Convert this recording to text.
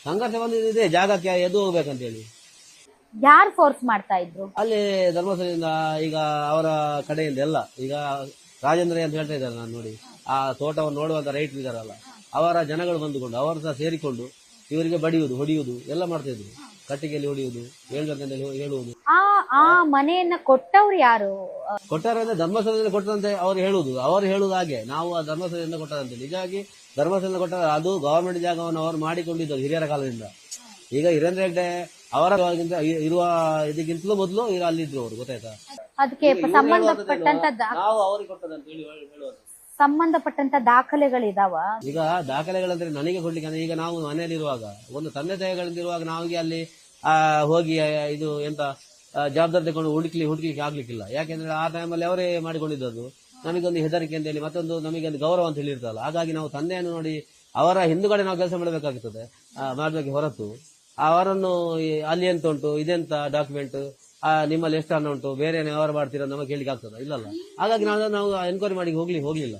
ಸಂಘರ್ಷ ಬಂದಿದೆ ಜಾಗಕ್ಕೆ ಎದ್ದು ಹೋಗ್ಬೇಕಂತ ಹೇಳಿ. ಯಾರು ಫೋರ್ಸ್ ಮಾಡ್ತಾ ಇದ್ರು? ಅಲ್ಲಿ ಧರ್ಮಸ್ಥಳದಿಂದ ಈಗ ಅವರ ಕಡೆಯಿಂದ ಎಲ್ಲ ಈಗ ರಾಜೇಂದ್ರ ಅಂತ ಹೇಳ್ತಾ ಇದ್ದಾರೆ, ನಾನು ನೋಡಿ ಆ ತೋಟವನ್ನು ನೋಡುವಂತ ರೈತರು ಇದಾರಲ್ಲ, ಅವರ ಜನಗಳು ಬಂದುಕೊಂಡು ಅವರು ಸಹ ಸೇರಿಕೊಂಡು ಇವರಿಗೆ ಬಡಿಯುವುದು ಹೊಡೆಯುವುದು ಎಲ್ಲ ಮಾಡ್ತಾ ಇದ್ರು. ಕಟ್ಟಿಗೆಯಲ್ಲಿ ಹೊಡೆಯುವುದು, ಹೇಳ್ಬೇಕಂತ ಹೇಳುವುದು. ಆ ಮನೆಯನ್ನ ಕೊಟ್ಟವ್ರು ಯಾರು? ಕೊಟ್ಟಾರಂದ್ರೆ ಧರ್ಮಸ್ಥಳದಿಂದ ಕೊಟ್ಟರಂತೆ ಅವರು ಹೇಳುವುದು ಹಾಗೆ ನಾವು ಆ ಧರ್ಮಸ್ಥಳದಿಂದ ಕೊಟ್ಟರಂತೆ. ನಿಜವಾಗಿ ಧರ್ಮಸ್ಥಳದಿಂದ ಕೊಟ್ಟ ಅದು ಗವರ್ಮೆಂಟ್ ಜಾಗವನ್ನು ಅವರು ಮಾಡಿಕೊಂಡಿದ್ದರು ಹಿರಿಯರ ಕಾಲದಿಂದ. ಈಗ ಹಿರೇಂದ್ರ ಹೆಗ್ಡೆ ಅವರ ಇರುವ ಇದಕ್ಕಿಂತಲೂ ಮೊದಲು ಅಲ್ಲಿದ್ರು ಅವರು, ಗೊತ್ತಾಯ್ತಾ? ಅದಕ್ಕೆ ಸಂಬಂಧಪಟ್ಟಂತ ನಾವು ಅವರಿಗೆ ಕೊಟ್ಟದಂತ ಹೇಳುವುದು. ಸಂಬಂಧಪಟ್ಟಂತ ದಾಖಲೆಗಳಿದಾವ? ಈಗ ದಾಖಲೆಗಳಂದ್ರೆ ನನಗೆ ಕೊಡ್ಲಿಕ್ಕೆ, ಈಗ ನಾವು ಮನೆಯಲ್ಲಿರುವಾಗ ಒಂದು ತಂದೆ ತಾಯಿಗಳಿರುವಾಗ ನಾವಿಗೆ ಅಲ್ಲಿ ಹೋಗಿ ಇದು ಎಂತ ಜವಾಬ್ದಾರಿ ತಗೊಂಡು ಹುಡುಕ್ಲಿಕ್ಕೆ ಆಗ್ಲಿಕ್ಕಿಲ್ಲ. ಯಾಕೆಂದ್ರೆ ಆ ಟೈಮಲ್ಲಿ ಅವರೇ ಮಾಡಿಕೊಂಡಿದ್ದದ್ದು. ನಮಗೊಂದು ಹೆದರಿಕೆ ಅಂತ ಹೇಳಿ, ಮತ್ತೊಂದು ನಮಗೆ ಒಂದು ಗೌರವ ಅಂತ ಹೇಳಿರ್ತಲ್ಲ. ಹಾಗಾಗಿ ನಾವು ತಂದೆಯನ್ನು ನೋಡಿ ಅವರ ಹಿಂದುಗಡೆ ನಾವು ಕೆಲಸ ಮಾಡಬೇಕಾಗುತ್ತದೆ, ಮಾಡಬೇಕು ಹೊರತು ಅವರನ್ನು ಅಲ್ಲಿ ಎಂತ ಉಂಟು, ಇದೆಂತ ಡಾಕ್ಯುಮೆಂಟ್, ನಿಮ್ಮಲ್ಲಿ ಎಷ್ಟು ಹಣ ಉಂಟು, ಬೇರೆ ವ್ಯವಹಾರ ಮಾಡ್ತೀರಾ ನಮಗೆ ಕೇಳಿಕ್ಕೆ ಆಗ್ತದ? ಇಲ್ಲಲ್ಲ. ಹಾಗಾಗಿ ನಾವು ಎನ್ಕ್ವೈರಿ ಮಾಡಿ ಹೋಗ್ಲಿಲ್ಲ.